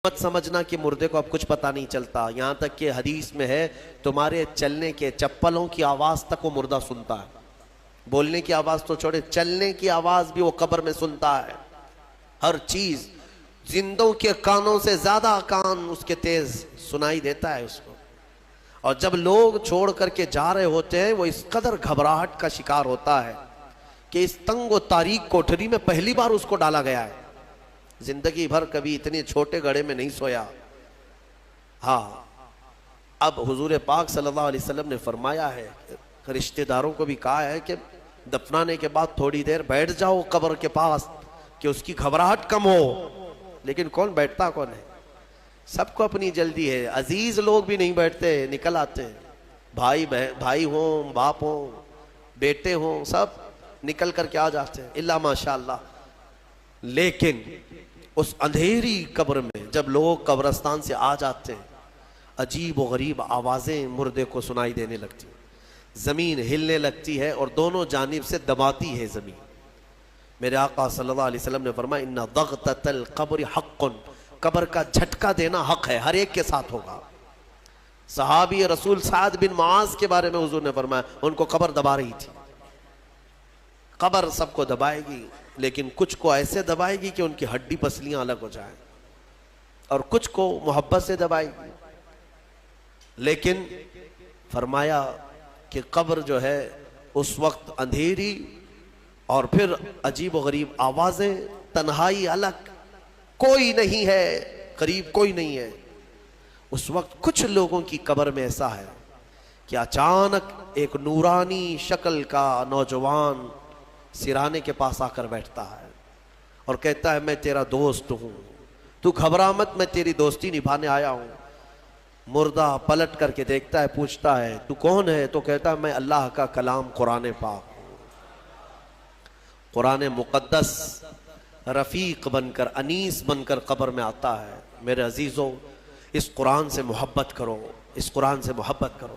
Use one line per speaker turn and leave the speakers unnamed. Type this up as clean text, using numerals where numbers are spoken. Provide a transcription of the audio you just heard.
مت سمجھنا کہ مردے کو اب کچھ پتہ نہیں چلتا، یہاں تک کہ حدیث میں ہے تمہارے چلنے کے چپلوں کی آواز تک وہ مردہ سنتا ہے، بولنے کی آواز تو چھوڑے، چلنے کی آواز بھی وہ قبر میں سنتا ہے۔ ہر چیز زندوں کے کانوں سے زیادہ کان اس کے تیز سنائی دیتا ہے اس کو، اور جب لوگ چھوڑ کر کے جا رہے ہوتے ہیں وہ اس قدر گھبراہٹ کا شکار ہوتا ہے کہ اس تنگ و تاریک کوٹھری میں پہلی بار اس کو ڈالا گیا ہے، زندگی بھر کبھی اتنے چھوٹے گڑھے میں نہیں سویا۔ ہاں، اب حضور پاک صلی اللہ علیہ وسلم نے فرمایا ہے، رشتہ داروں کو بھی کہا ہے کہ دفنانے کے بعد تھوڑی دیر بیٹھ جاؤ قبر کے پاس کہ اس کی گھبراہٹ کم ہو، لیکن کون بیٹھتا کون ہے؟ سب کو اپنی جلدی ہے، عزیز لوگ بھی نہیں بیٹھتے، نکل آتے ہیں، بھائی ہوں، باپ ہوں، بیٹے ہوں، سب نکل کر کے آ جاتے ہیں الا ماشاءاللہ۔ لیکن اس اندھیری قبر میں جب لوگ قبرستان سے آ جاتے ہیں، عجیب و غریب آوازیں مردے کو سنائی دینے لگتی ہیں، زمین ہلنے لگتی ہے اور دونوں جانب سے دباتی ہے زمین۔ میرے آقا صلی اللہ علیہ وسلم نے فرمایا ان ضغطۃ القبر حق، قبر کا جھٹکا دینا حق ہے، ہر ایک کے ساتھ ہوگا۔ صحابی رسول سعد بن معاذ کے بارے میں حضور نے فرمایا ان کو قبر دبا رہی تھی۔ قبر سب کو دبائے گی، لیکن کچھ کو ایسے دبائے گی کہ ان کی ہڈی پسلیاں الگ ہو جائیں، اور کچھ کو محبت سے دبائے گی۔ لیکن فرمایا کہ قبر جو ہے اس وقت اندھیری اور پھر عجیب و غریب آوازیں، تنہائی الگ، کوئی نہیں ہے قریب، کوئی نہیں ہے۔ اس وقت کچھ لوگوں کی قبر میں ایسا ہے کہ اچانک ایک نورانی شکل کا نوجوان سرانے کے پاس آ کر بیٹھتا ہے اور کہتا ہے میں تیرا دوست ہوں، تو گھبرا مت، میں تیری دوستی نبھانے آیا ہوں۔ مردہ پلٹ کر کے دیکھتا ہے، پوچھتا ہے تو کون ہے؟ تو کہتا ہے میں اللہ کا کلام قرآن پاک ہوں۔ قرآن مقدس رفیق بن کر، انیس بن کر قبر میں آتا ہے۔ میرے عزیزوں، اس قرآن سے محبت کرو، اس قرآن سے محبت کرو۔